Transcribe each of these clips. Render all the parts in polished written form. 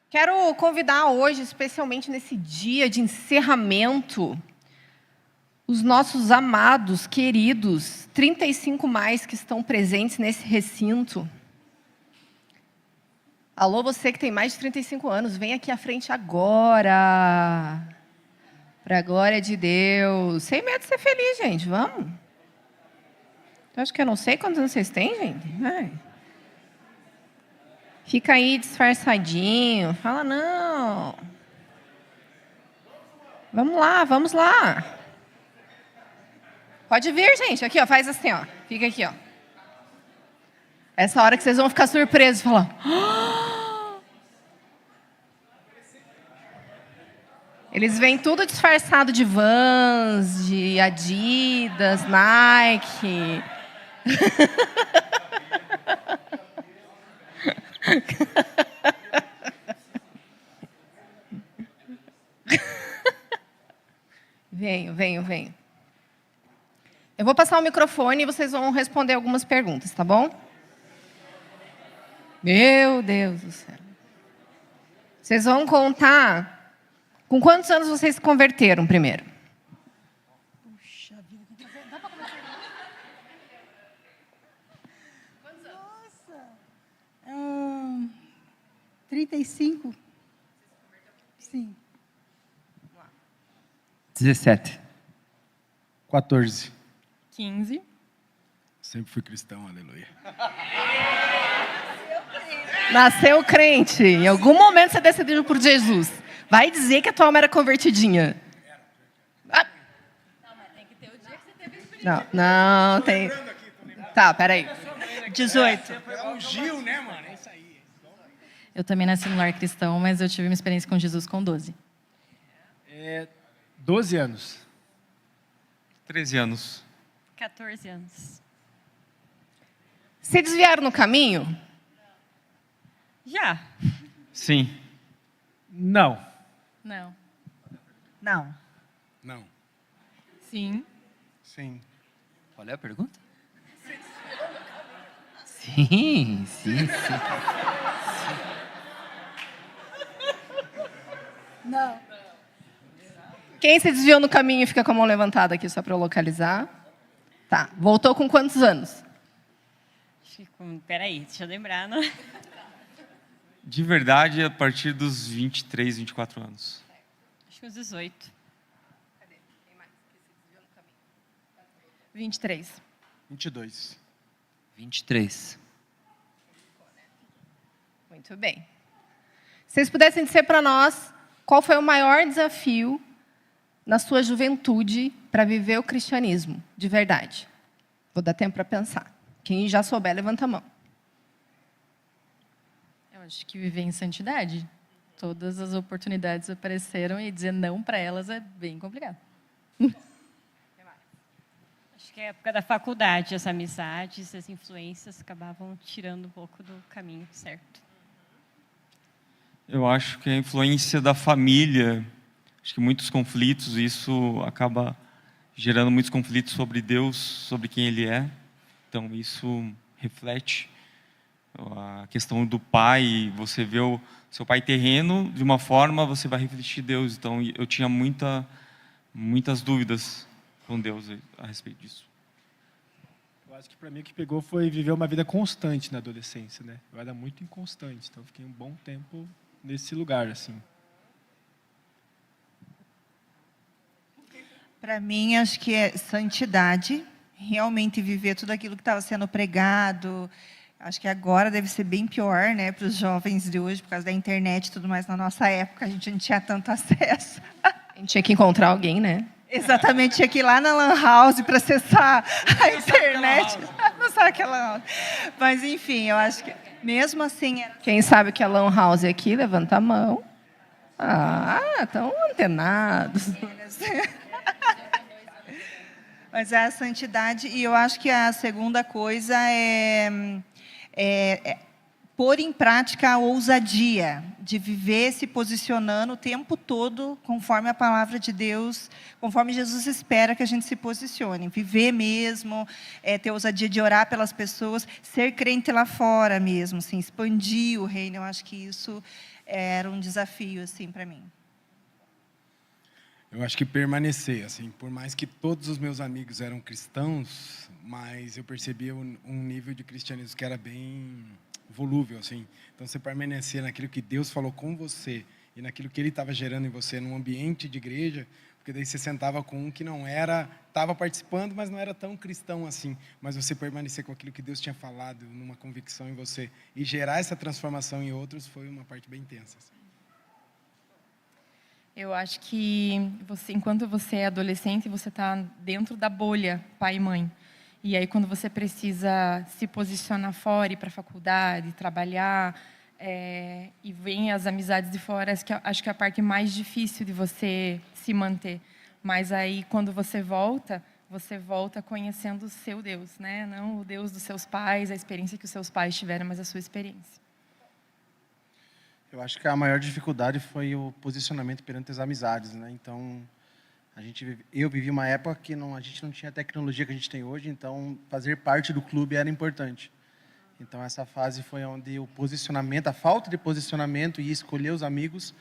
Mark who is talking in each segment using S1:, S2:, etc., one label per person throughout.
S1: Quero convidar hoje, especialmente nesse dia de encerramento, os nossos amados, queridos, 35 mais que estão presentes nesse recinto. Alô, você que tem mais de 35 anos, vem aqui à frente agora. Para a glória de Deus. Sem medo de ser feliz, gente, vamos. Eu acho que eu não sei quantos anos vocês têm, gente. Ai. Fica aí disfarçadinho, fala não. Vamos lá. Pode vir, gente, aqui, ó, faz assim, ó. Fica aqui, ó. Essa hora que vocês vão ficar surpresos, falar. Ah! Eles vêm tudo disfarçado de Vans, de Adidas, Nike. Venho. Eu vou passar o microfone e vocês vão responder algumas perguntas, tá bom? Meu Deus do céu. Vocês vão contar com quantos anos vocês se converteram primeiro?
S2: Puxa vida, dá pra começar? Quantos anos? Nossa. 35. Sim.
S3: 17.
S4: 14.
S5: 15.
S4: Sempre fui cristão, aleluia.
S1: Nasceu crente. Em algum momento você decidiu por Jesus. Vai dizer que a tua alma era convertidinha. Ah.
S5: Não, mas tem que ter o dia que você teve experiência.
S1: Não, tem. Tá, peraí.
S2: 18.
S4: É um Gil, né, mano? É isso aí.
S5: Eu também nasci no lar cristão, mas eu tive uma experiência com Jesus com 12.
S4: 12 anos.
S6: 13 anos.
S5: 14 anos.
S1: Se desviaram no caminho?
S5: Já?
S6: Sim.
S4: Não.
S5: Não.
S2: Não.
S4: Não.
S5: Sim.
S4: Sim.
S3: Qual é a pergunta? Sim.
S2: Não.
S1: Quem se desviou no caminho fica com a mão levantada aqui só para eu localizar. Tá. Voltou com quantos anos?
S5: Peraí, deixa eu lembrar. Não?
S6: De verdade, a partir dos 23, 24 anos.
S5: Acho que uns 18. 23.
S4: 22.
S3: 23.
S1: Muito bem. Se vocês pudessem dizer para nós qual foi o maior desafio na sua juventude para viver o cristianismo, de verdade. Vou dar tempo para pensar. Quem já souber, levanta a mão.
S5: Eu acho que viver em santidade. Todas as oportunidades apareceram e dizer não para elas é bem complicado.
S7: Acho que é a época da faculdade, as amizades, as influências acabavam tirando um pouco do caminho certo.
S6: Eu acho que a influência da família, acho que muitos conflitos, isso acaba gerando muitos conflitos sobre Deus, sobre quem Ele é. Então, isso reflete a questão do pai. Você vê o seu pai terreno de uma forma, você vai refletir Deus. Então, eu tinha muitas dúvidas com Deus a respeito disso.
S4: Eu acho que para mim o que pegou foi viver uma vida constante na adolescência, né? Eu era muito inconstante, então eu fiquei um bom tempo nesse lugar, assim.
S2: Para mim, acho que é santidade, realmente viver tudo aquilo que estava sendo pregado. Acho que agora deve ser bem pior, né, para os jovens de hoje, por causa da internet e tudo mais. Na nossa época, a gente não tinha tanto acesso.
S1: A gente tinha que encontrar alguém, né?
S2: Exatamente, tinha que ir lá na Lan House para acessar a internet. Não sabe aquela Lan House. Mas, enfim, eu acho que, mesmo assim...
S1: Quem sabe o que é Lan House aqui, levanta a mão. Ah, estão antenados.
S2: Mas é a santidade, e eu acho que a segunda coisa é pôr em prática a ousadia de viver se posicionando o tempo todo conforme a palavra de Deus, conforme Jesus espera que a gente se posicione. Viver mesmo, ter ousadia de orar pelas pessoas, ser crente lá fora mesmo, assim, expandir o reino. Eu acho que isso era um desafio assim, para mim.
S8: Eu acho que permanecer, assim, por mais que todos os meus amigos eram cristãos, mas eu percebia um nível de cristianismo que era bem volúvel, assim. Então, você permanecer naquilo que Deus falou com você e naquilo que Ele estava gerando em você num ambiente de igreja, porque daí você sentava com um que não era, estava participando, mas não era tão cristão assim. Mas você permanecer com aquilo que Deus tinha falado, numa convicção em você, e gerar essa transformação em outros, foi uma parte bem intensa, assim.
S5: Eu acho que enquanto você é adolescente, você está dentro da bolha pai e mãe. E aí, quando você precisa se posicionar fora, ir para a faculdade, trabalhar, e vem as amizades de fora, acho que é a parte mais difícil de você se manter. Mas aí, quando você volta conhecendo o seu Deus, né? Não o Deus dos seus pais, a experiência que os seus pais tiveram, mas a sua experiência.
S9: Eu acho que a maior dificuldade foi o posicionamento perante as amizades, né? Então, eu vivi uma época que a gente não tinha a tecnologia que a gente tem hoje, então fazer parte do clube era importante. Então, essa fase foi onde o posicionamento, a falta de posicionamento e escolher os amigos,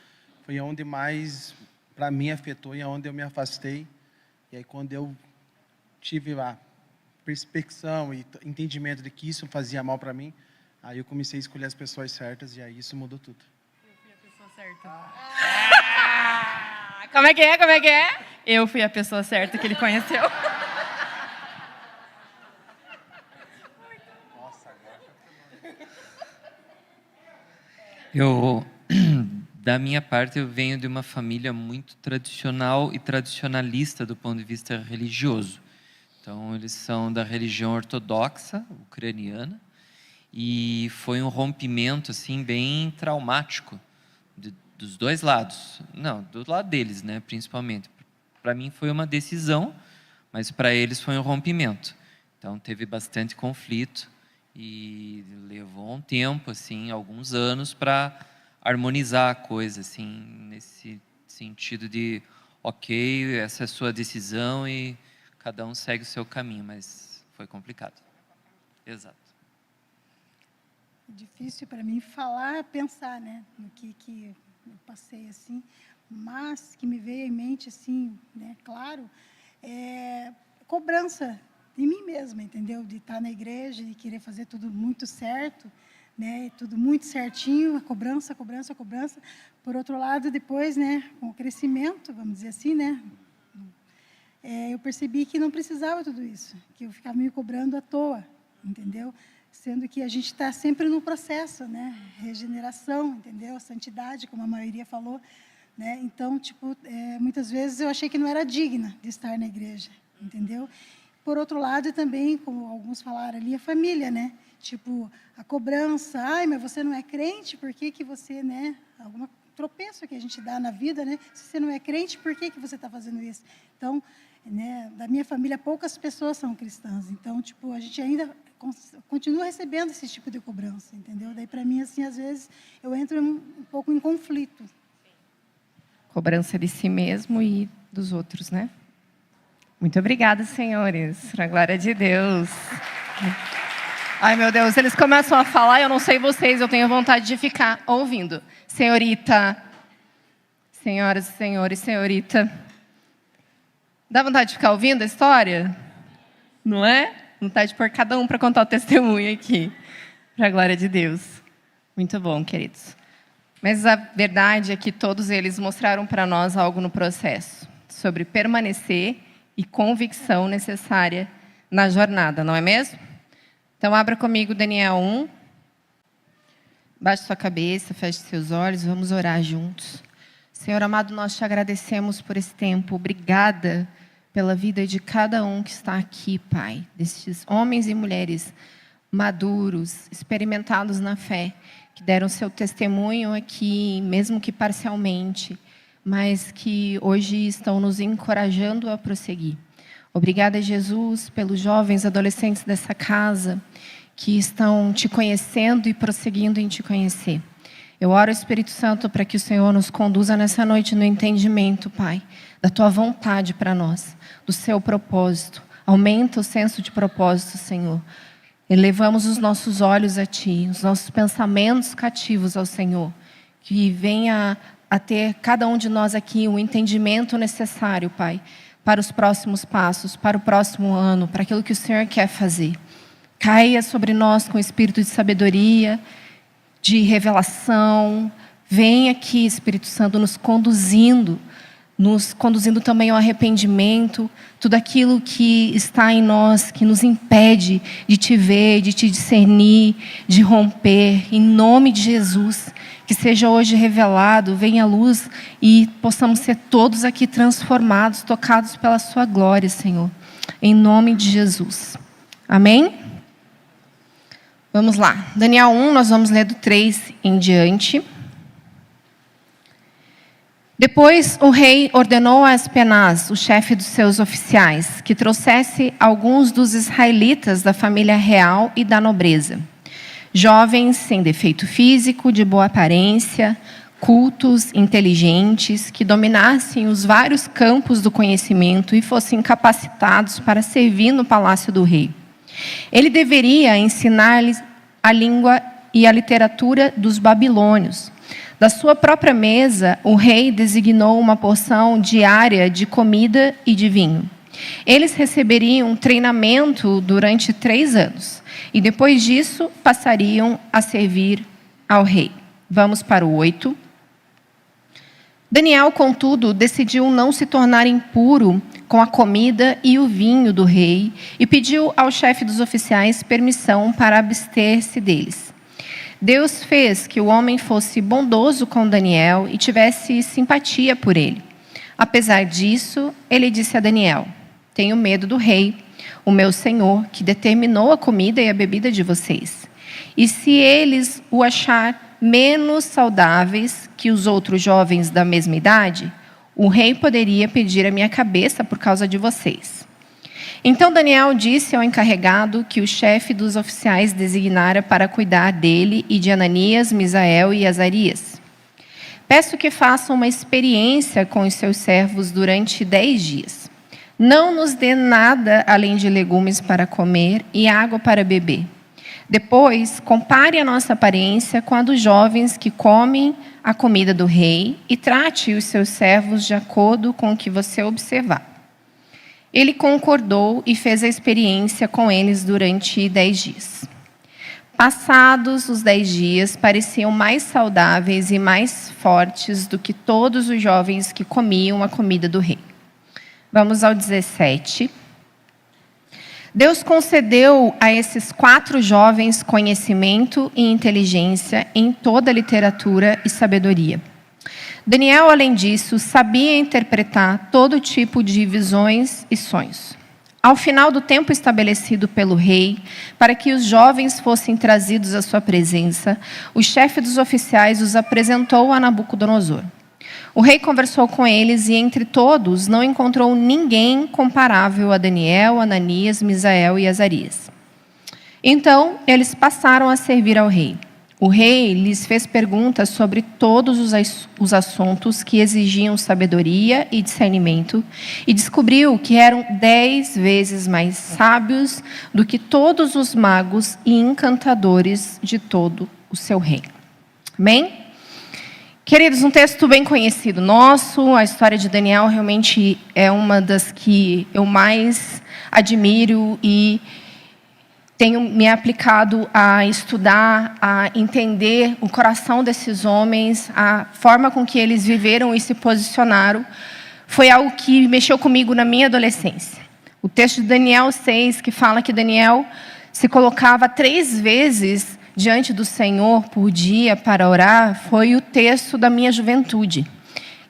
S9: foi onde mais, para mim, afetou e onde eu me afastei. E aí, quando eu tive a perspecção e entendimento de que isso fazia mal para mim, aí eu comecei a escolher as pessoas certas e aí isso mudou tudo.
S5: Certa. Como é que é? Como é que é? Eu fui a pessoa certa que ele conheceu.
S3: Da minha parte, eu venho de uma família muito tradicional e tradicionalista do ponto de vista religioso. Então, eles são da religião ortodoxa ucraniana e foi um rompimento assim bem traumático. Dos dois lados. Não, do lado deles, né, principalmente. Para mim foi uma decisão, mas para eles foi um rompimento. Então teve bastante conflito e levou um tempo, assim, alguns anos para harmonizar a coisa, assim, nesse sentido de, ok, essa é a sua decisão e cada um segue o seu caminho, mas foi complicado. Exato.
S10: Difícil para mim falar, pensar, né, no que eu passei assim, mas que me veio em mente assim, né, claro, cobrança de mim mesma, entendeu? De estar na igreja e querer fazer tudo muito certo, né, tudo muito certinho, cobrança. Por outro lado, depois, né, com o crescimento, vamos dizer assim, né, eu percebi que não precisava tudo isso, que eu ficava me cobrando à toa, entendeu? Sendo que a gente está sempre no processo, né? Regeneração, entendeu? Santidade, como a maioria falou, né? Então, tipo, muitas vezes eu achei que não era digna de estar na igreja, entendeu? Por outro lado, também, como alguns falaram ali, a família, né? Tipo, a cobrança, ai, mas você não é crente, por que você, né? Alguma tropeço que a gente dá na vida, né? Se você não é crente, por que você está fazendo isso? Então, né? Da minha família, poucas pessoas são cristãs, então, tipo, a gente ainda continua recebendo esse tipo de cobrança, entendeu? Daí, para mim, assim, às vezes, eu entro um pouco em conflito.
S1: Cobrança de si mesmo e dos outros, né? Muito obrigada, senhores. Para a glória de Deus. Ai, meu Deus, eles começam a falar, eu não sei vocês, eu tenho vontade de ficar ouvindo. Senhorita, senhoras e senhores, senhorita. Dá vontade de ficar ouvindo a história? Não é? Vontade de pôr cada um para contar o testemunho aqui. Para a glória de Deus. Muito bom, queridos. Mas a verdade é que todos eles mostraram para nós algo no processo. Sobre permanecer e convicção necessária na jornada, não é mesmo? Então, abra comigo Daniel 1. Baixe sua cabeça, feche seus olhos, vamos orar juntos. Senhor amado, nós te agradecemos por esse tempo. Obrigada pela vida de cada um que está aqui, Pai. Destes homens e mulheres maduros, experimentados na fé, que deram seu testemunho aqui, mesmo que parcialmente, mas que hoje estão nos encorajando a prosseguir. Obrigada, Jesus, pelos jovens adolescentes dessa casa, que estão te conhecendo e prosseguindo em te conhecer. Eu oro, Espírito Santo, para que o Senhor nos conduza nessa noite no entendimento, Pai, da Tua vontade para nós, do Seu propósito. Aumenta o senso de propósito, Senhor. Elevamos os nossos olhos a Ti, os nossos pensamentos cativos ao Senhor. Que venha a ter cada um de nós aqui o entendimento necessário, Pai, para os próximos passos, para o próximo ano, para aquilo que o Senhor quer fazer. Caia sobre nós com espírito de sabedoria, de revelação. Vem aqui, Espírito Santo, nos conduzindo também ao arrependimento, tudo aquilo que está em nós, que nos impede de Te ver, de Te discernir, de romper, em nome de Jesus. Que seja hoje revelado, venha a luz e possamos ser todos aqui transformados, tocados pela Sua glória, Senhor. Em nome de Jesus. Amém? Vamos lá. Daniel 1, nós vamos ler do 3 em diante. Depois o rei ordenou a Aspenaz, o chefe dos seus oficiais, que trouxesse alguns dos israelitas da família real e da nobreza. Jovens sem defeito físico, de boa aparência, cultos, inteligentes, que dominassem os vários campos do conhecimento e fossem capacitados para servir no palácio do rei. Ele deveria ensinar-lhes a língua e a literatura dos babilônios. Da sua própria mesa, o rei designou uma porção diária de comida e de vinho. Eles receberiam treinamento durante 3 anos. E depois disso, passariam a servir ao rei. Vamos para o 8. Daniel, contudo, decidiu não se tornar impuro com a comida e o vinho do rei e pediu ao chefe dos oficiais permissão para abster-se deles. Deus fez que o homem fosse bondoso com Daniel e tivesse simpatia por ele. Apesar disso, ele disse a Daniel: tenho medo do rei, o meu senhor, que determinou a comida e a bebida de vocês. E se eles o achar menos saudáveis que os outros jovens da mesma idade, o rei poderia pedir a minha cabeça por causa de vocês. Então Daniel disse ao encarregado que o chefe dos oficiais designara para cuidar dele e de Ananias, Misael e Azarias. Peço que façam uma experiência com os seus servos durante 10 dias. Não nos dê nada além de legumes para comer e água para beber. Depois, compare a nossa aparência com a dos jovens que comem a comida do rei e trate os seus servos de acordo com o que você observar. Ele concordou e fez a experiência com eles durante 10 dias. Passados os 10 dias, pareciam mais saudáveis e mais fortes do que todos os jovens que comiam a comida do rei. Vamos ao 17. Deus concedeu a esses 4 jovens conhecimento e inteligência em toda a literatura e sabedoria. Daniel, além disso, sabia interpretar todo tipo de visões e sonhos. Ao final do tempo estabelecido pelo rei, para que os jovens fossem trazidos à sua presença, o chefe dos oficiais os apresentou a Nabucodonosor. O rei conversou com eles e, entre todos, não encontrou ninguém comparável a Daniel, Ananias, Misael e Azarias. Então, eles passaram a servir ao rei. O rei lhes fez perguntas sobre todos os assuntos que exigiam sabedoria e discernimento e descobriu que eram 10 vezes mais sábios do que todos os magos e encantadores de todo o seu reino. Amém? Queridos, um texto bem conhecido nosso. A história de Daniel realmente é uma das que eu mais admiro e tenho me aplicado a estudar, a entender o coração desses homens, a forma com que eles viveram e se posicionaram. Foi algo que mexeu comigo na minha adolescência. O texto de Daniel 6, que fala que Daniel se colocava 3 vezes diante do Senhor por dia para orar, foi o texto da minha juventude,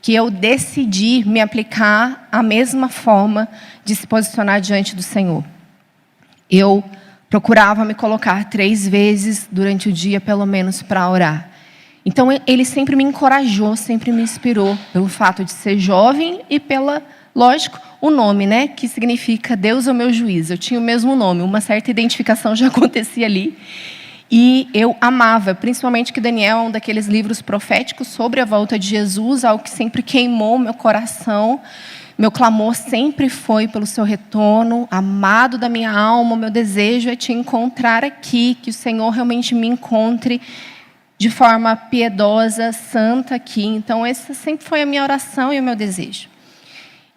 S1: que eu decidi me aplicar à mesma forma de se posicionar diante do Senhor. Eu procurava me colocar 3 vezes durante o dia, pelo menos, para orar. Então, ele sempre me encorajou, sempre me inspirou, pelo fato de ser jovem e pela Lógico, o nome, né, que significa Deus é o meu juiz. Eu tinha o mesmo nome, uma certa identificação já acontecia ali. E eu amava, principalmente que Daniel é um daqueles livros proféticos sobre a volta de Jesus, algo que sempre queimou meu coração. Meu clamor sempre foi pelo seu retorno, amado da minha alma. Meu desejo é te encontrar aqui, que o Senhor realmente me encontre de forma piedosa, santa aqui. Então, essa sempre foi a minha oração e o meu desejo.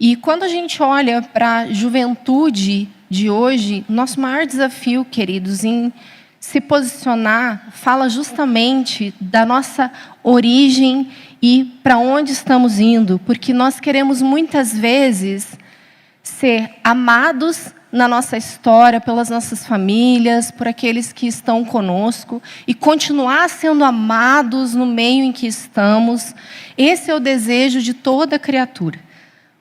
S1: E quando a gente olha para a juventude de hoje, nosso maior desafio, queridos, em se posicionar, fala justamente da nossa origem e para onde estamos indo, porque nós queremos muitas vezes ser amados na nossa história, pelas nossas famílias, por aqueles que estão conosco, e continuar sendo amados no meio em que estamos. Esse é o desejo de toda criatura.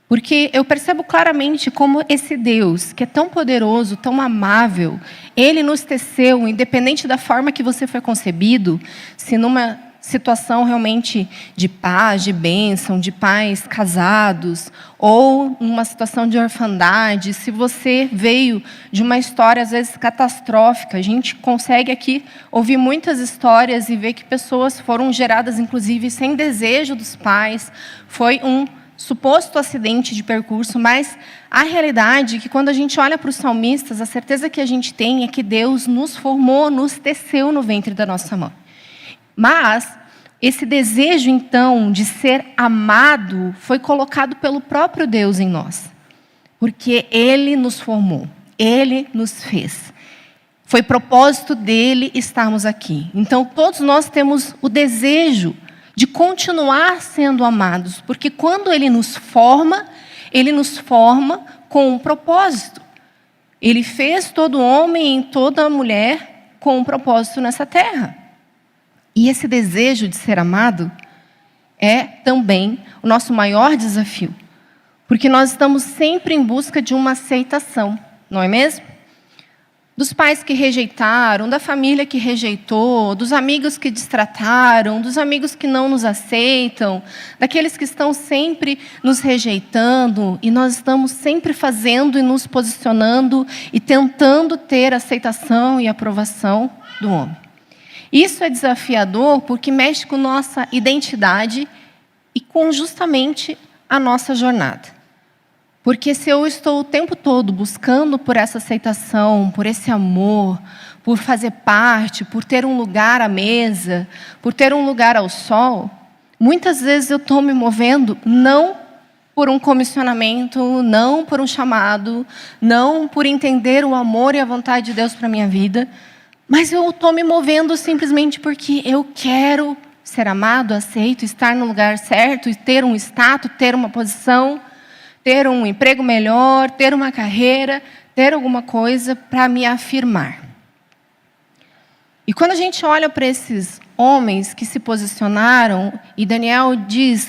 S1: Porque eu percebo claramente como esse Deus, que é tão poderoso, tão amável, Ele nos teceu, independente da forma que você foi concebido, se numa situação realmente de paz, de bênção, de pais casados, ou numa situação de orfandade, se você veio de uma história, às vezes, catastrófica, a gente consegue aqui ouvir muitas histórias e ver que pessoas foram geradas, inclusive, sem desejo dos pais, foi um suposto acidente de percurso, mas a realidade é que quando a gente olha para os salmistas, a certeza que a gente tem é que Deus nos formou, nos teceu no ventre da nossa mãe. Mas esse desejo, então, de ser amado foi colocado pelo próprio Deus em nós, porque Ele nos formou, Ele nos fez. Foi propósito dEle estarmos aqui. Então, todos nós temos o desejo de continuar sendo amados, porque quando Ele nos forma com um propósito. Ele fez todo homem e toda mulher com um propósito nessa terra. E esse desejo de ser amado é também o nosso maior desafio, porque nós estamos sempre em busca de uma aceitação, não é mesmo? Dos pais que rejeitaram, da família que rejeitou, dos amigos que destrataram, dos amigos que não nos aceitam, daqueles que estão sempre nos rejeitando, e nós estamos sempre fazendo e nos posicionando e tentando ter aceitação e aprovação do homem. Isso é desafiador porque mexe com nossa identidade e com justamente a nossa jornada. Porque se eu estou o tempo todo buscando por essa aceitação, por esse amor, por fazer parte, por ter um lugar à mesa, por ter um lugar ao sol, muitas vezes eu estou me movendo não por um comissionamento, não por um chamado, não por entender o amor e a vontade de Deus para a minha vida, mas eu estou me movendo simplesmente porque eu quero ser amado, aceito, estar no lugar certo, ter um status, ter uma posição, ter um emprego melhor, ter uma carreira, ter alguma coisa para me afirmar. E quando a gente olha para esses homens que se posicionaram, e Daniel diz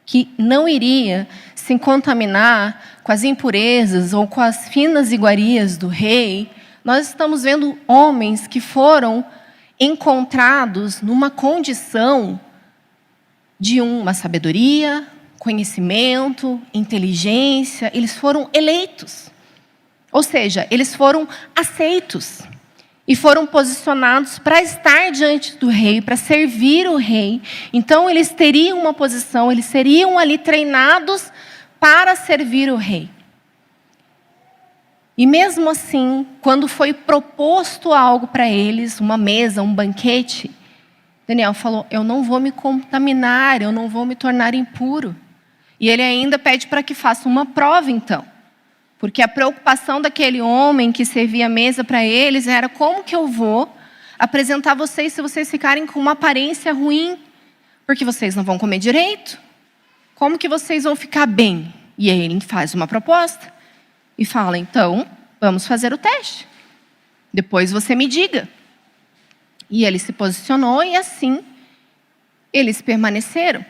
S1: que não iria se contaminar com as impurezas ou com as finas iguarias do rei, nós estamos vendo homens que foram encontrados numa condição de uma sabedoria, conhecimento, inteligência, eles foram eleitos. Ou seja, eles foram aceitos e foram posicionados para estar diante do rei, para servir o rei. Então, eles teriam uma posição, eles seriam ali treinados para servir o rei. E mesmo assim, quando foi proposto algo para eles, uma mesa, um banquete, Daniel falou, eu não vou me contaminar, eu não vou me tornar impuro. E ele ainda pede para que faça uma prova, então. Porque a preocupação daquele homem que servia a mesa para eles era como que eu vou apresentar vocês se vocês ficarem com uma aparência ruim? Porque vocês não vão comer direito. Como que vocês vão ficar bem? E aí ele faz uma proposta e fala, então, vamos fazer o teste. Depois você me diga. E ele se posicionou e assim eles permaneceram.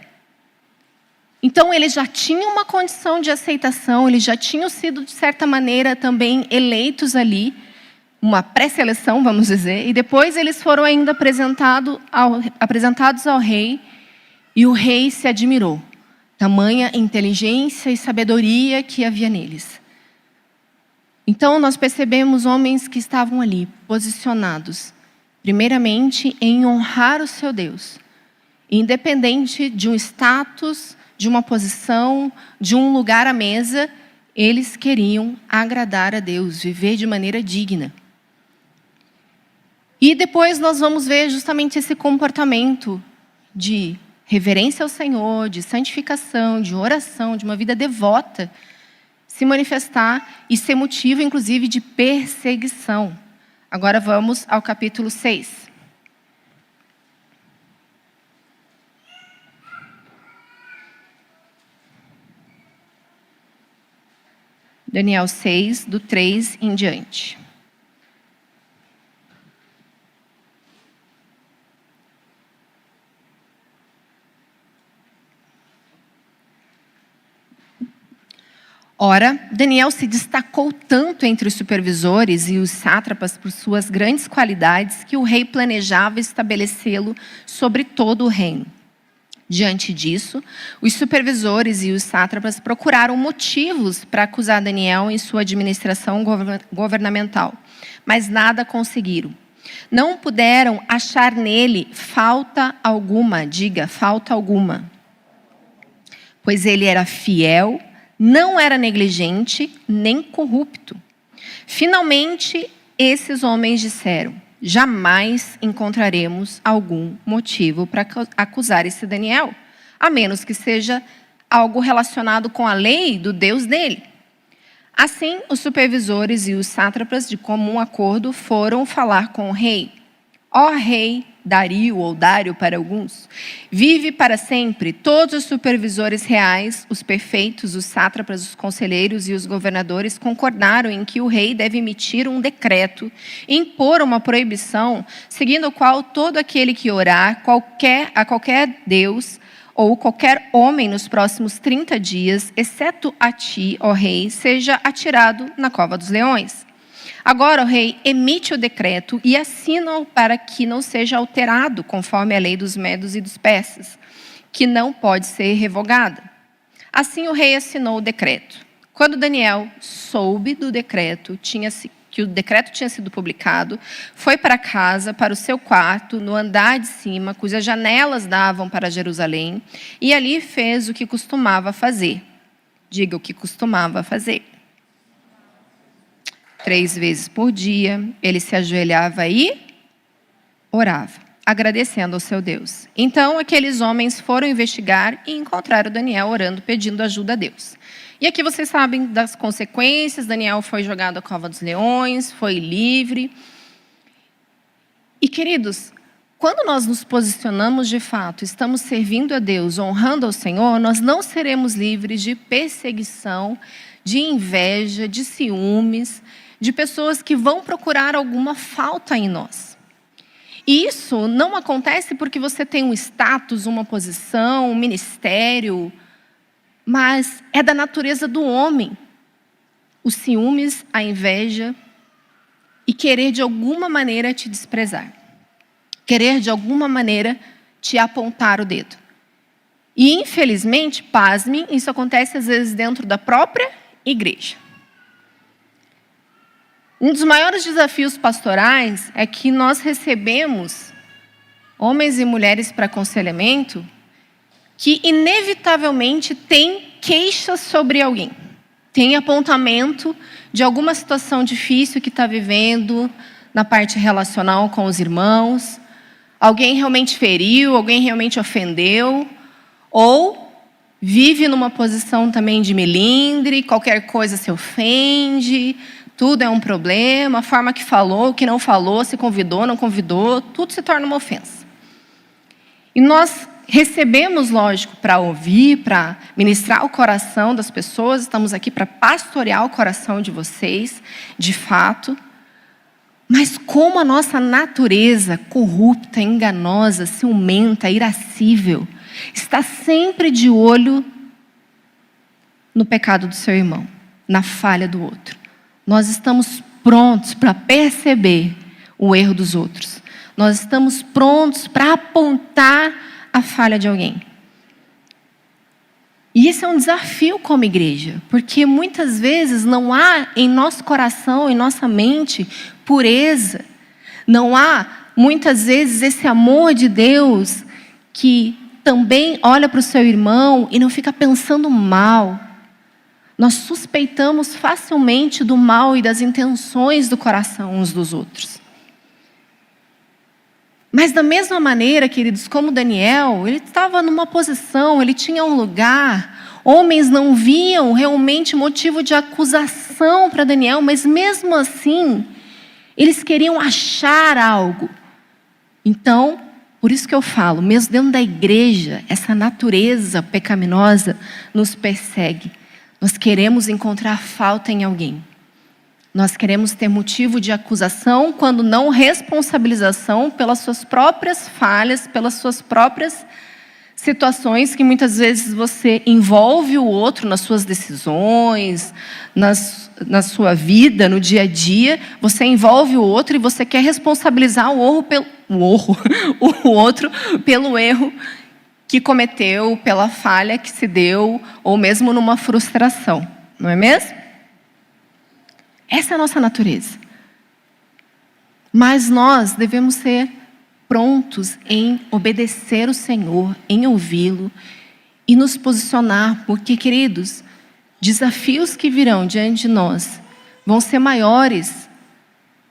S1: Então, eles já tinham uma condição de aceitação, eles já tinham sido, de certa maneira, também eleitos ali, uma pré-seleção, vamos dizer, e depois eles foram ainda apresentados ao rei, e o rei se admirou. tamanha inteligência e sabedoria que havia neles. Então, nós percebemos homens que estavam ali, posicionados, primeiramente em honrar o seu Deus, independente de um status, de uma posição, de um lugar à mesa, eles queriam agradar a Deus, viver de maneira digna. E depois nós vamos ver justamente esse comportamento de reverência ao Senhor, de santificação, de oração, de uma vida devota, se manifestar e ser motivo, inclusive, de perseguição. Agora vamos ao capítulo 6. Daniel 6, do 3 em diante. Ora, Daniel se destacou tanto entre os supervisores e os sátrapas por suas grandes qualidades que o rei planejava estabelecê-lo sobre todo o reino. Diante disso, os supervisores e os sátrapas procuraram motivos para acusar Daniel em sua administração governamental, mas nada conseguiram. Não puderam achar nele falta alguma, diga, falta alguma. Pois ele era fiel, não era negligente, nem corrupto. Finalmente, esses homens disseram: jamais encontraremos algum motivo para acusar esse Daniel, a menos que seja algo relacionado com a lei do Deus dele. Assim, os supervisores e os sátrapas, de comum acordo, foram falar com o rei. Ó rei Dario, ou Dário para alguns, vive para sempre. Todos os supervisores reais, os perfeitos, os sátrapas, os conselheiros e os governadores concordaram em que o rei deve emitir um decreto e impor uma proibição, seguindo o qual todo aquele que orar a qualquer Deus ou qualquer homem nos próximos 30 dias, exceto a ti, ó rei, seja atirado na cova dos leões. Agora o rei emite o decreto e assina-o para que não seja alterado, conforme a lei dos medos e dos persas, que não pode ser revogada. Assim o rei assinou o decreto. Quando Daniel soube do decreto, que o decreto tinha sido publicado, foi para casa, para o seu quarto, no andar de cima, cujas janelas davam para Jerusalém, e ali fez o que costumava fazer. Diga, o que costumava fazer. 3 vezes por dia, ele se ajoelhava e orava, agradecendo ao seu Deus. Então, aqueles homens foram investigar e encontraram Daniel orando, pedindo ajuda a Deus. E aqui vocês sabem das consequências. Daniel foi jogado à cova dos leões, foi livre. E, queridos, quando nós nos posicionamos de fato, estamos servindo a Deus, honrando ao Senhor, nós não seremos livres de perseguição, de inveja, de ciúmes, de pessoas que vão procurar alguma falta em nós. E isso não acontece porque você tem um status, uma posição, um ministério, mas é da natureza do homem. Os ciúmes, a inveja e querer de alguma maneira te desprezar. Querer de alguma maneira te apontar o dedo. E infelizmente, pasmem, isso acontece às vezes dentro da própria igreja. Um dos maiores desafios pastorais é que nós recebemos homens e mulheres para aconselhamento que inevitavelmente têm queixas sobre alguém. Tem apontamento de alguma situação difícil que está vivendo na parte relacional com os irmãos. Alguém realmente feriu, alguém realmente ofendeu, ou vive numa posição também de melindre, qualquer coisa se ofende, tudo é um problema, a forma que falou, o que não falou, se convidou, não convidou, tudo se torna uma ofensa. E nós recebemos, lógico, para ouvir, para ministrar o coração das pessoas, estamos aqui para pastorear o coração de vocês, de fato. Mas como a nossa natureza corrupta, enganosa, ciumenta, irascível, está sempre de olho no pecado do seu irmão, na falha do outro. Nós estamos prontos para perceber o erro dos outros. Nós estamos prontos para apontar a falha de alguém. E esse é um desafio como igreja, porque muitas vezes não há em nosso coração, em nossa mente, pureza. Não há, muitas vezes, esse amor de Deus que também olha para o seu irmão e não fica pensando mal. Nós suspeitamos facilmente do mal e das intenções do coração uns dos outros. Mas da mesma maneira, queridos, como Daniel, ele estava numa posição, ele tinha um lugar. Homens não viam realmente motivo de acusação para Daniel, mas mesmo assim, eles queriam achar algo. Então, por isso que eu falo, mesmo dentro da igreja, essa natureza pecaminosa nos persegue. Nós queremos encontrar falta em alguém. Nós queremos ter motivo de acusação, quando não responsabilização pelas suas próprias falhas, pelas suas próprias situações que muitas vezes você envolve o outro nas suas decisões, na sua vida, no dia a dia. Você envolve o outro e você quer responsabilizar o outro pelo erro que cometeu, pela falha que se deu, ou mesmo numa frustração. Não é mesmo? Essa é a nossa natureza. Mas nós devemos ser prontos em obedecer o Senhor, em ouvi-lo e nos posicionar, porque, queridos, desafios que virão diante de nós vão ser maiores,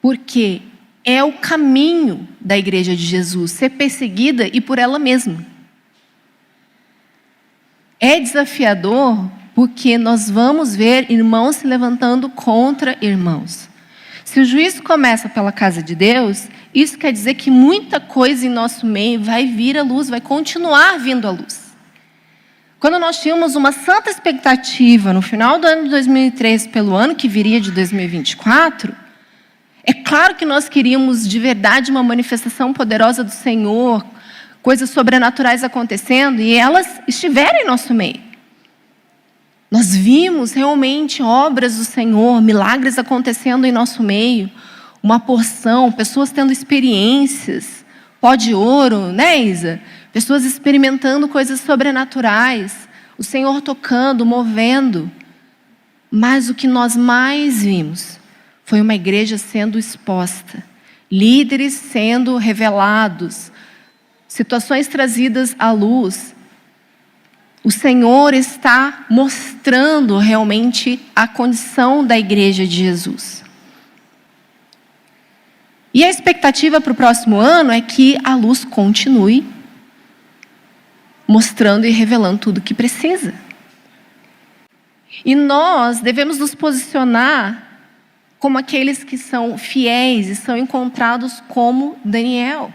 S1: porque é o caminho da igreja de Jesus, ser perseguida e por ela mesma. É desafiador porque nós vamos ver irmãos se levantando contra irmãos. Se o juízo começa pela casa de Deus, isso quer dizer que muita coisa em nosso meio vai vir à luz, vai continuar vindo à luz. Quando nós tínhamos uma santa expectativa no final do ano de 2003, pelo ano que viria de 2024, é claro que nós queríamos de verdade uma manifestação poderosa do Senhor, coisas sobrenaturais acontecendo, e elas estiveram em nosso meio. Nós vimos realmente obras do Senhor, milagres acontecendo em nosso meio, uma porção, pessoas tendo experiências, pó de ouro, né, Isa? Pessoas experimentando coisas sobrenaturais, o Senhor tocando, movendo. Mas o que nós mais vimos foi uma igreja sendo exposta, líderes sendo revelados, situações trazidas à luz. O Senhor está mostrando realmente a condição da igreja de Jesus. E a expectativa para o próximo ano é que a luz continue mostrando e revelando tudo o que precisa. E nós devemos nos posicionar como aqueles que são fiéis e são encontrados como Daniel,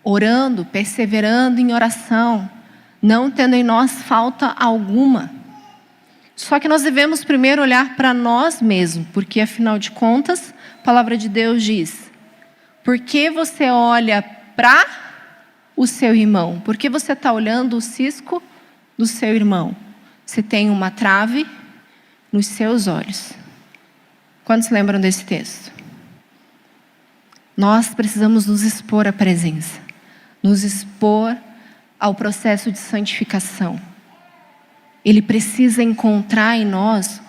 S1: orando, perseverando em oração, não tendo em nós falta alguma. Só que nós devemos primeiro olhar para nós mesmos, porque afinal de contas, a palavra de Deus diz: por que você olha para o seu irmão? Por que você está olhando o cisco do seu irmão? Você tem uma trave nos seus olhos. Quantos lembram desse texto? Nós precisamos nos expor à presença, nos expor ao processo de santificação. Ele precisa encontrar em nós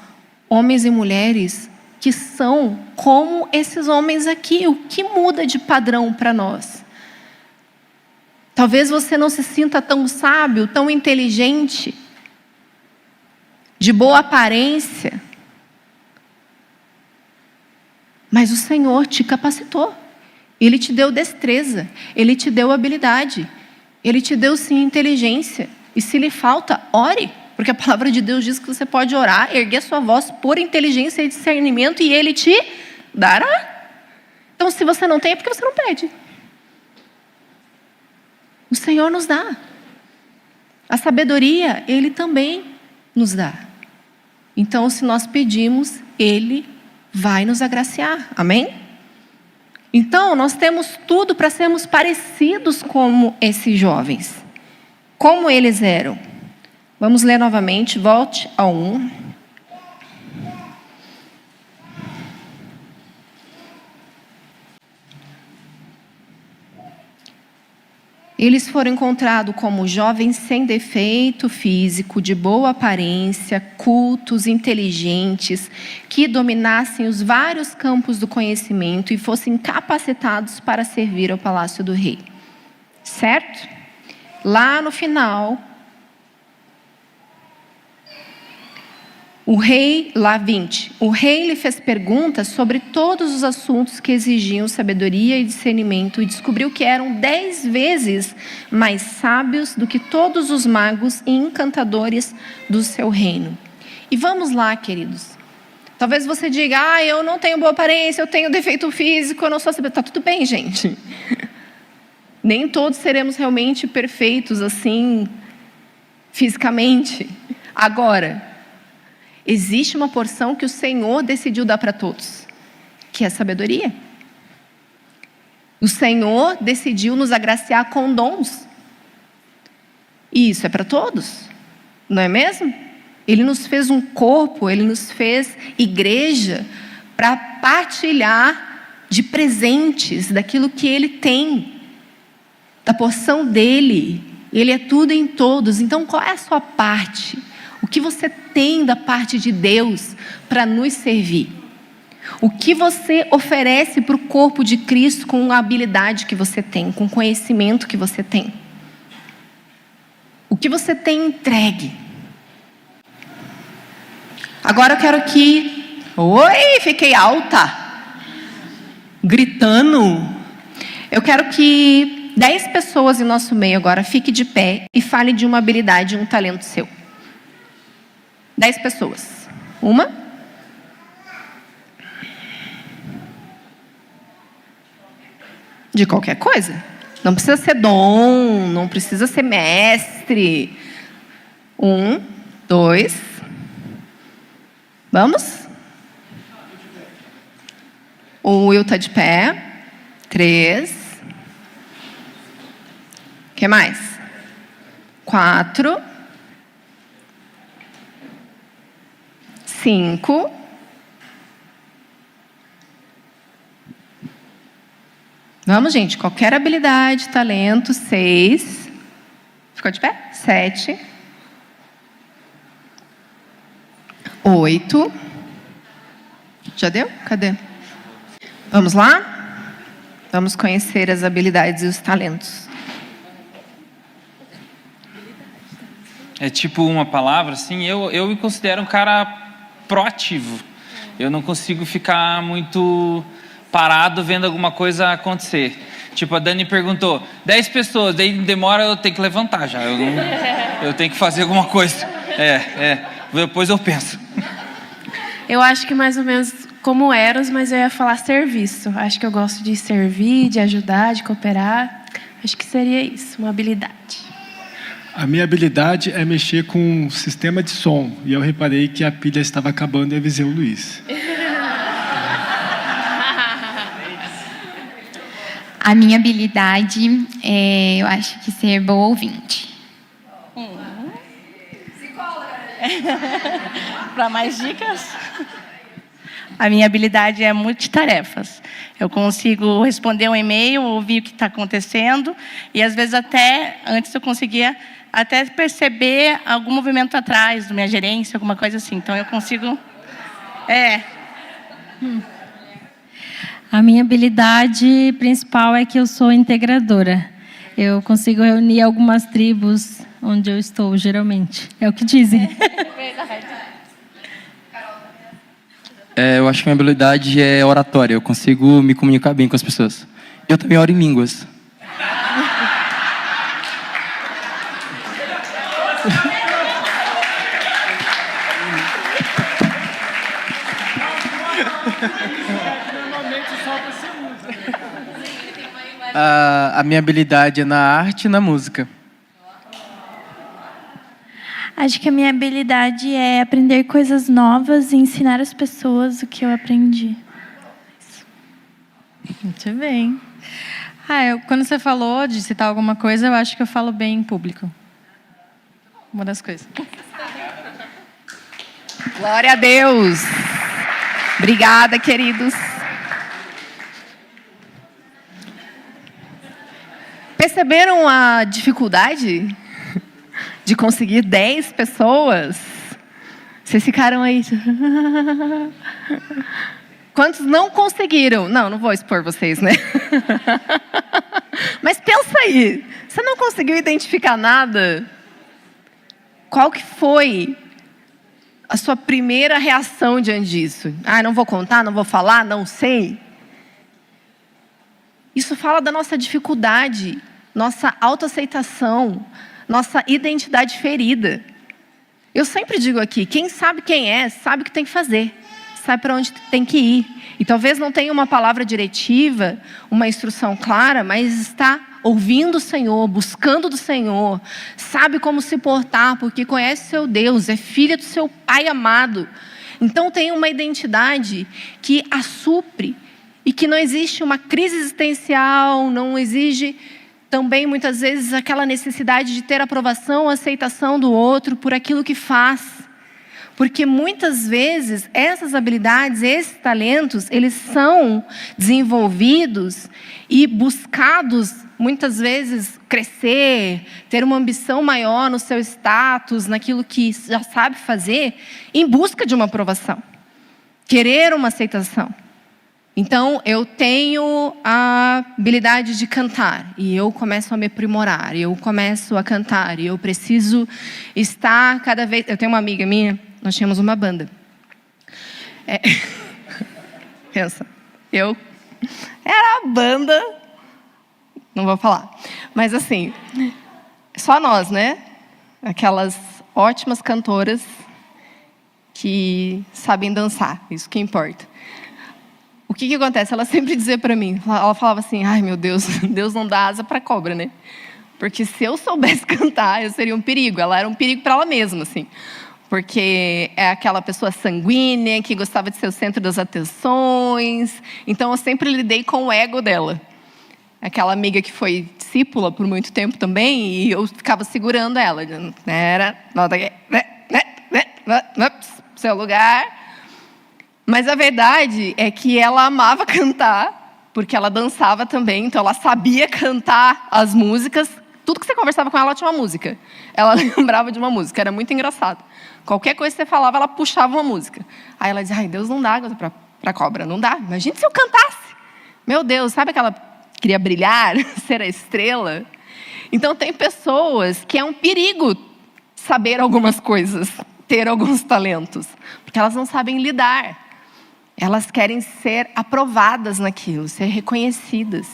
S1: homens e mulheres que são como esses homens aqui. O que muda de padrão para nós? Talvez você não se sinta tão sábio, tão inteligente, de boa aparência, mas o Senhor te capacitou. Ele te deu destreza, Ele te deu habilidade, Ele te deu sim inteligência. E se lhe falta, ore. Porque a palavra de Deus diz que você pode orar, erguer sua voz por inteligência e discernimento e Ele te dará. Então, se você não tem, é porque você não pede. O Senhor nos dá. A sabedoria, Ele também nos dá. Então, se nós pedimos, Ele vai nos agraciar. Amém? Então, nós temos tudo para sermos parecidos como esses jovens. Como eles eram. Vamos ler novamente, volte ao 1. Eles foram encontrados como jovens sem defeito físico, de boa aparência, cultos, inteligentes, que dominassem os vários campos do conhecimento e fossem capacitados para servir ao palácio do rei. Certo? Lá no final, o rei, lá 20, o rei lhe fez perguntas sobre todos os assuntos que exigiam sabedoria e discernimento e descobriu que eram 10 vezes mais sábios do que todos os magos e encantadores do seu reino. E vamos lá, queridos. Talvez você diga, eu não tenho boa aparência, eu tenho defeito físico, eu não sou sábio. Tá tudo bem, gente. Nem todos seremos realmente perfeitos, assim, fisicamente. Agora, existe uma porção que o Senhor decidiu dar para todos, que é a sabedoria. O Senhor decidiu nos agraciar com dons. E isso é para todos, não é mesmo? Ele nos fez um corpo, Ele nos fez igreja para partilhar de presentes, daquilo que Ele tem, da porção dEle. Ele é tudo em todos. Então, qual é a sua parte? O que você tem da parte de Deus para nos servir? O que você oferece para o corpo de Cristo com a habilidade que você tem, com o conhecimento que você tem? O que você tem entregue? Agora eu quero que... Oi, fiquei alta. Gritando. Eu quero que 10 pessoas em nosso meio agora fiquem de pé e falem de uma habilidade, um talento seu. 10 pessoas. Uma. De qualquer coisa. Não precisa ser dom, não precisa ser mestre. 1, 2. Vamos? O Will está de pé. 3. O que mais? 4. 5. Vamos, gente. Qualquer habilidade, talento. 6. Ficou de pé? 7. 8. Já deu? Cadê? Vamos lá? Vamos conhecer as habilidades e os talentos.
S11: É tipo uma palavra, assim, eu me considero um cara proativo. Eu não consigo ficar muito parado vendo alguma coisa acontecer. Tipo, a Dani perguntou, 10 pessoas, daí demora, eu tenho que levantar já. Eu tenho que fazer alguma coisa. Depois eu penso.
S12: Eu acho que mais ou menos como Eros, mas eu ia falar serviço. Acho que eu gosto de servir, de ajudar, de cooperar. Acho que seria isso, uma habilidade.
S4: A minha habilidade é mexer com um sistema de som. E eu reparei que a pilha estava acabando e avisei o Luiz.
S13: A minha habilidade é, eu acho que ser boa ouvinte.
S14: Para mais dicas? A minha habilidade é multitarefas. Eu consigo responder um e-mail, ouvir o que está acontecendo e às vezes até antes eu conseguia até perceber algum movimento atrás da minha gerência, alguma coisa assim. Então eu consigo...
S15: A minha habilidade principal é que eu sou integradora. Eu consigo reunir algumas tribos onde eu estou, geralmente. É o que dizem.
S14: Verdade.
S16: Eu acho que a minha habilidade é oratória. Eu consigo me comunicar bem com as pessoas. Eu também oro em línguas. A minha habilidade é na arte e na música.
S17: Acho que a minha habilidade é aprender coisas novas e ensinar as pessoas o que eu aprendi.
S18: Muito bem. Quando você falou de citar alguma coisa, eu acho que eu falo bem em público. Uma das coisas.
S1: Glória a Deus. Obrigada, queridos. Perceberam a dificuldade de conseguir 10 pessoas? Vocês ficaram aí. Quantos não conseguiram? Não vou expor vocês, né? Mas pensa aí, você não conseguiu identificar nada? Qual que foi a sua primeira reação diante disso? Não vou contar, não vou falar, não sei. Isso fala da nossa dificuldade, nossa autoaceitação, nossa identidade ferida. Eu sempre digo aqui, quem sabe quem é, sabe o que tem que fazer, sabe para onde tem que ir. E talvez não tenha uma palavra diretiva, uma instrução clara, mas está ouvindo o Senhor, buscando do Senhor, sabe como se portar, porque conhece seu Deus, é filha do seu Pai amado. Então tem uma identidade que a supre e que não existe uma crise existencial, não exige também muitas vezes aquela necessidade de ter aprovação, aceitação do outro por aquilo que faz. Porque muitas vezes essas habilidades, esses talentos, eles são desenvolvidos e buscados, muitas vezes, crescer, ter uma ambição maior no seu status, naquilo que já sabe fazer, em busca de uma aprovação. Querer uma aceitação. Então, eu tenho a habilidade de cantar, e eu começo a me aprimorar, e eu começo a cantar, e eu preciso estar cada vez... Eu tenho uma amiga minha, nós tínhamos uma banda. Pensa, eu era a banda... Não vou falar, mas assim, só nós, né? Aquelas ótimas cantoras que sabem dançar, isso que importa. O que acontece? Ela sempre dizia para mim, ela falava assim, ai meu Deus, Deus não dá asa para cobra, né? Porque se eu soubesse cantar, eu seria um perigo. Ela era um perigo para ela mesma, assim. Porque é aquela pessoa sanguínea, que gostava de ser o centro das atenções. Então, eu sempre lidei com o ego dela. Aquela amiga que foi discípula por muito tempo também, e eu ficava segurando ela. Era, seu lugar. Mas a verdade é que ela amava cantar, porque ela dançava também, então ela sabia cantar as músicas. Tudo que você conversava com ela tinha uma música. Ela lembrava de uma música, era muito engraçado. Qualquer coisa que você falava, ela puxava uma música. Aí ela dizia, ai, Deus não dá água para cobra, não dá. Imagina se eu cantasse. Meu Deus, sabe aquela... Queria brilhar, ser a estrela. Então, tem pessoas que é um perigo saber algumas coisas, ter alguns talentos, porque elas não sabem lidar. Elas querem ser aprovadas naquilo, ser reconhecidas.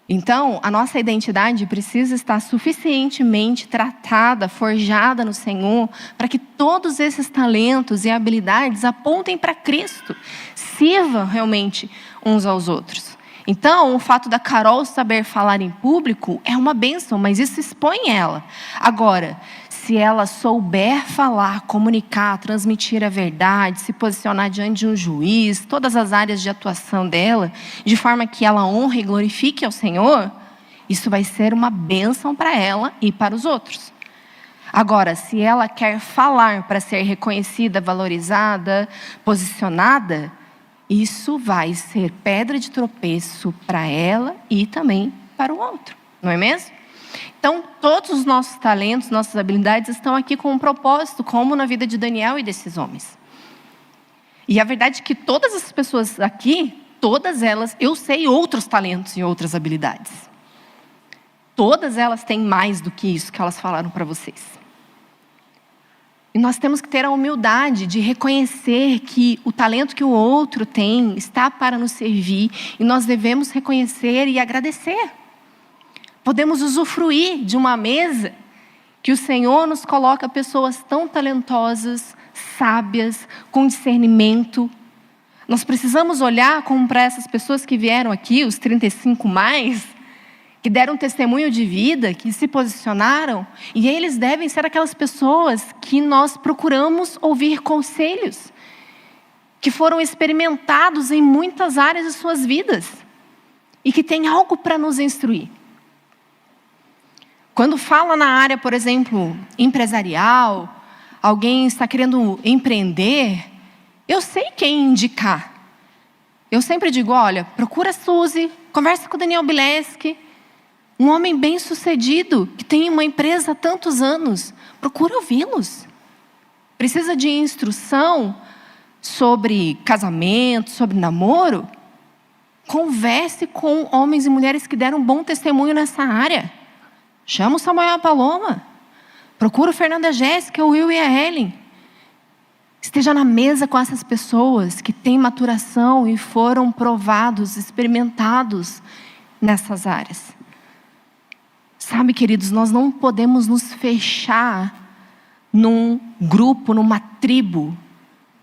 S1: Então, a nossa identidade precisa estar suficientemente tratada, forjada no Senhor, para que todos esses talentos e habilidades apontem para Cristo, sirvam realmente uns aos outros. Então, o fato da Carol saber falar em público é uma bênção, mas isso expõe ela. Agora, se ela souber falar, comunicar, transmitir a verdade, se posicionar diante de um juiz, todas as áreas de atuação dela, de forma que ela honre e glorifique ao Senhor, isso vai ser uma bênção para ela e para os outros. Agora, se ela quer falar para ser reconhecida, valorizada, posicionada, isso vai ser pedra de tropeço para ela e também para o outro, não é mesmo? Então, todos os nossos talentos, nossas habilidades estão aqui com um propósito, como na vida de Daniel e desses homens. E a verdade é que todas as pessoas aqui, todas elas, eu sei outros talentos e outras habilidades. Todas elas têm mais do que isso que elas falaram para vocês. E nós temos que ter a humildade de reconhecer que o talento que o outro tem está para nos servir, e nós devemos reconhecer e agradecer. Podemos usufruir de uma mesa que o Senhor nos coloca pessoas tão talentosas, sábias, com discernimento. Nós precisamos olhar como para essas pessoas que vieram aqui, os 35 mais, que deram testemunho de vida, que se posicionaram, e eles devem ser aquelas pessoas que nós procuramos ouvir conselhos, que foram experimentados em muitas áreas de suas vidas, e que têm algo para nos instruir. Quando fala na área, por exemplo, empresarial, alguém está querendo empreender, eu sei quem indicar. Eu sempre digo, olha, procura a Suzy, conversa com o Daniel Bileski, Um homem bem-sucedido, que tem uma empresa há tantos anos. Procura ouvi-los. Precisa de instrução sobre casamento, sobre namoro? Converse com homens e mulheres que deram um bom testemunho nessa área. Chama o Samuel e a Paloma. Procura o Fernando e a Jéssica, o Will e a Ellen. Esteja na mesa com essas pessoas que têm maturação e foram provados, experimentados nessas áreas. Sabe, queridos, nós não podemos nos fechar num grupo, numa tribo,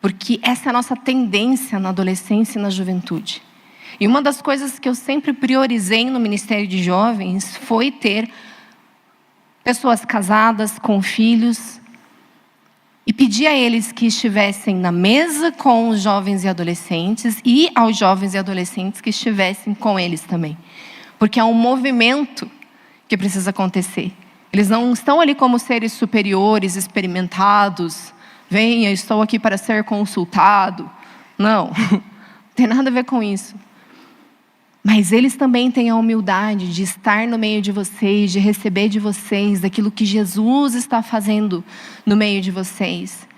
S1: porque essa é a nossa tendência na adolescência e na juventude. E uma das coisas que eu sempre priorizei no Ministério de Jovens foi ter pessoas casadas, com filhos, e pedir a eles que estivessem na mesa com os jovens e adolescentes e aos jovens e adolescentes que estivessem com eles também. Porque é um movimento que precisa acontecer. Eles não estão ali como seres superiores, experimentados. Venha, estou aqui para ser consultado. Não, não tem nada a ver com isso. Mas eles também têm a humildade de estar no meio de vocês, de receber de vocês daquilo que Jesus está fazendo no meio de vocês.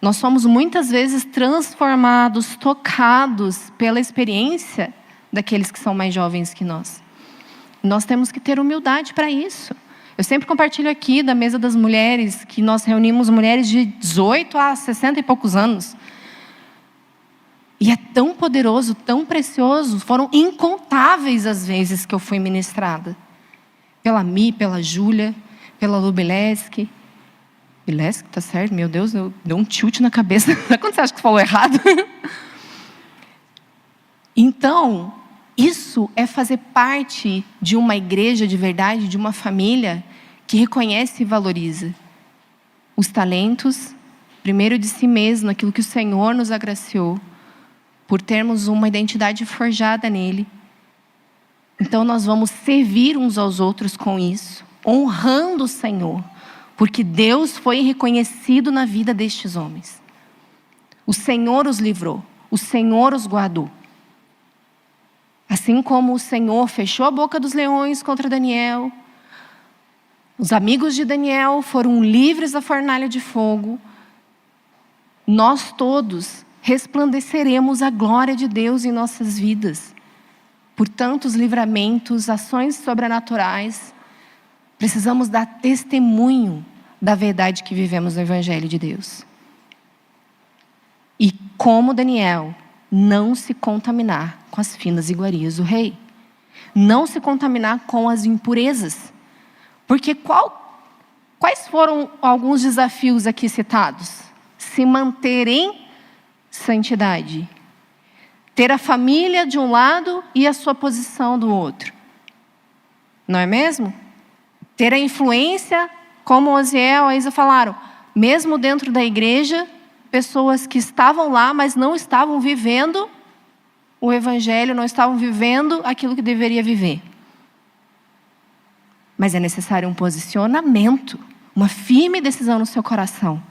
S1: Nós somos muitas vezes transformados, tocados pela experiência daqueles que são mais jovens que nós. Nós temos que ter humildade para isso. Eu sempre compartilho aqui da mesa das mulheres, que nós reunimos mulheres de 18 a 60 e poucos anos. E é tão poderoso, tão precioso. Foram incontáveis as vezes que eu fui ministrada. Pela Mi, pela Júlia, pela Lu Bileski. Bileski, tá certo? Meu Deus, eu dei um tilt na cabeça. Quando você acha que falou errado? Então, isso é fazer parte de uma igreja de verdade, de uma família que reconhece e valoriza os talentos, primeiro de si mesmo, aquilo que o Senhor nos agraciou, por termos uma identidade forjada nele. Então nós vamos servir uns aos outros com isso, honrando o Senhor, porque Deus foi reconhecido na vida destes homens. O Senhor os livrou, o Senhor os guardou. Assim como o Senhor fechou a boca dos leões contra Daniel, os amigos de Daniel foram livres da fornalha de fogo, nós todos resplandeceremos a glória de Deus em nossas vidas. Por tantos livramentos, ações sobrenaturais, precisamos dar testemunho da verdade que vivemos no Evangelho de Deus. E como Daniel, não se contaminar com as finas iguarias do rei. Não se contaminar com as impurezas. Porque quais foram alguns desafios aqui citados? Se manter em santidade. Ter a família de um lado e a sua posição do outro. Não é mesmo? Ter a influência, como Osiel e a Isa falaram, mesmo dentro da igreja, pessoas que estavam lá, mas não estavam vivendo o Evangelho, não estavam vivendo aquilo que deveria viver. Mas é necessário um posicionamento, uma firme decisão no seu coração.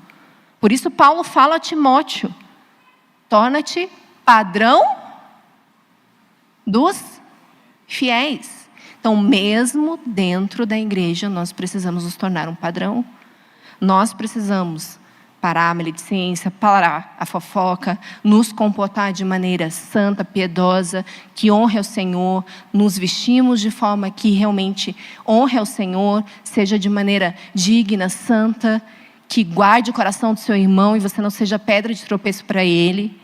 S1: Por isso Paulo fala a Timóteo, torna-te padrão dos fiéis. Então, mesmo dentro da igreja, nós precisamos nos tornar um padrão. Nós precisamos parar a maledicência, parar a fofoca, nos comportar de maneira santa, piedosa, que honre ao Senhor, nos vestimos de forma que realmente honre ao Senhor, seja de maneira digna, santa, que guarde o coração do seu irmão e você não seja pedra de tropeço para ele.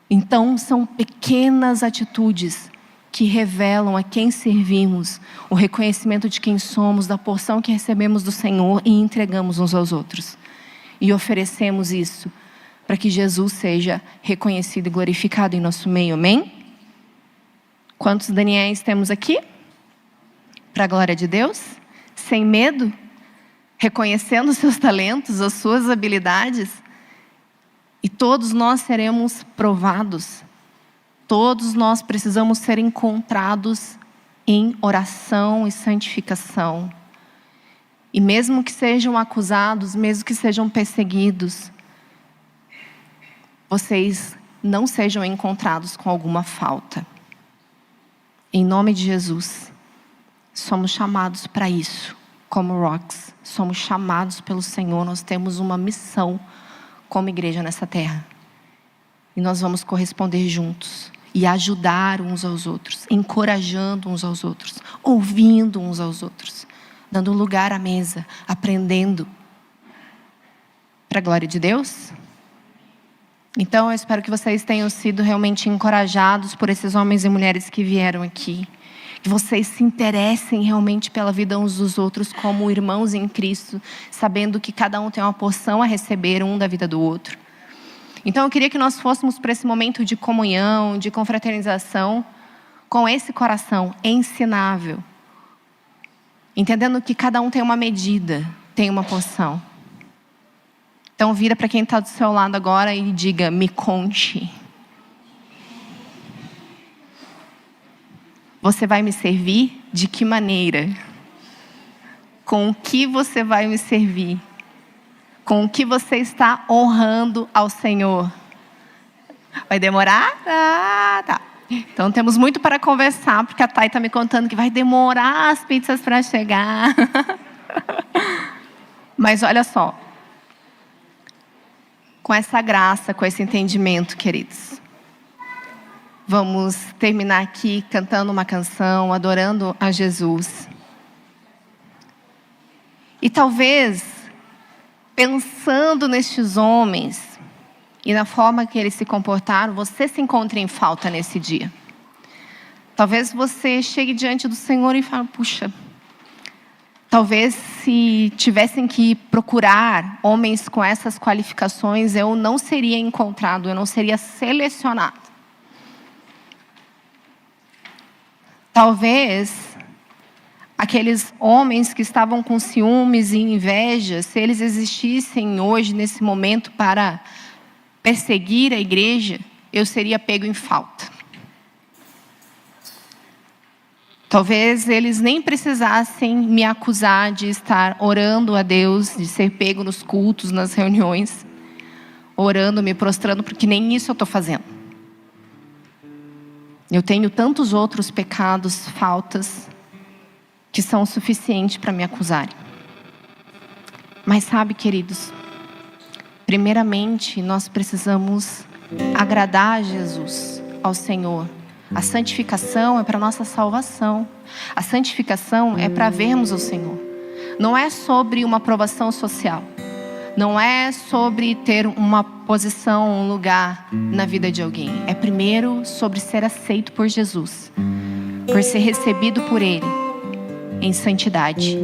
S1: Então, são pequenas atitudes que revelam a quem servimos, o reconhecimento de quem somos, da porção que recebemos do Senhor e entregamos uns aos outros. E oferecemos isso para que Jesus seja reconhecido e glorificado em nosso meio, amém? Quantos Daniéis temos aqui? Para a glória de Deus? Sem medo? Reconhecendo os seus talentos, as suas habilidades? E todos nós seremos provados. Todos nós precisamos ser encontrados em oração e santificação. E mesmo que sejam acusados, mesmo que sejam perseguidos, vocês não sejam encontrados com alguma falta. Em nome de Jesus, somos chamados para isso, como Rocks. Somos chamados pelo Senhor, nós temos uma missão como igreja nessa terra. E nós vamos corresponder juntos e ajudar uns aos outros, encorajando uns aos outros, ouvindo uns aos outros, dando lugar à mesa, aprendendo. Para a glória de Deus? Então, eu espero que vocês tenham sido realmente encorajados por esses homens e mulheres que vieram aqui. Que vocês se interessem realmente pela vida uns dos outros como irmãos em Cristo, sabendo que cada um tem uma porção a receber um da vida do outro. Então, eu queria que nós fôssemos para esse momento de comunhão, de confraternização, com esse coração ensinável. Entendendo que cada um tem uma medida, tem uma porção. Então, vira para quem está do seu lado agora e diga, me conte. Você vai me servir? De que maneira? Com o que você vai me servir? Com o que você está honrando ao Senhor? Vai demorar? Ah, tá. Então, temos muito para conversar, porque a Thay está me contando que vai demorar as pizzas para chegar. Mas olha só. Com essa graça, com esse entendimento, queridos. Vamos terminar aqui cantando uma canção, adorando a Jesus. E talvez, pensando nestes homens e na forma que eles se comportaram, você se encontre em falta nesse dia. Talvez você chegue diante do Senhor e fale, puxa, talvez se tivessem que procurar homens com essas qualificações, eu não seria encontrado, eu não seria selecionado. Talvez aqueles homens que estavam com ciúmes e inveja, se eles existissem hoje, nesse momento, para perseguir a igreja, eu seria pego em falta. Talvez eles nem precisassem me acusar de estar orando a Deus, de ser pego nos cultos, nas reuniões, orando, me prostrando, porque nem isso eu estou fazendo. Eu tenho tantos outros pecados, faltas, que são o suficiente para me acusarem. Mas sabe, queridos, primeiramente nós precisamos agradar a Jesus, ao Senhor. A santificação é para a nossa salvação. A santificação é para vermos o Senhor. Não é sobre uma aprovação social. Não é sobre ter uma posição, um lugar na vida de alguém. É primeiro sobre ser aceito por Jesus. Por ser recebido por Ele em santidade.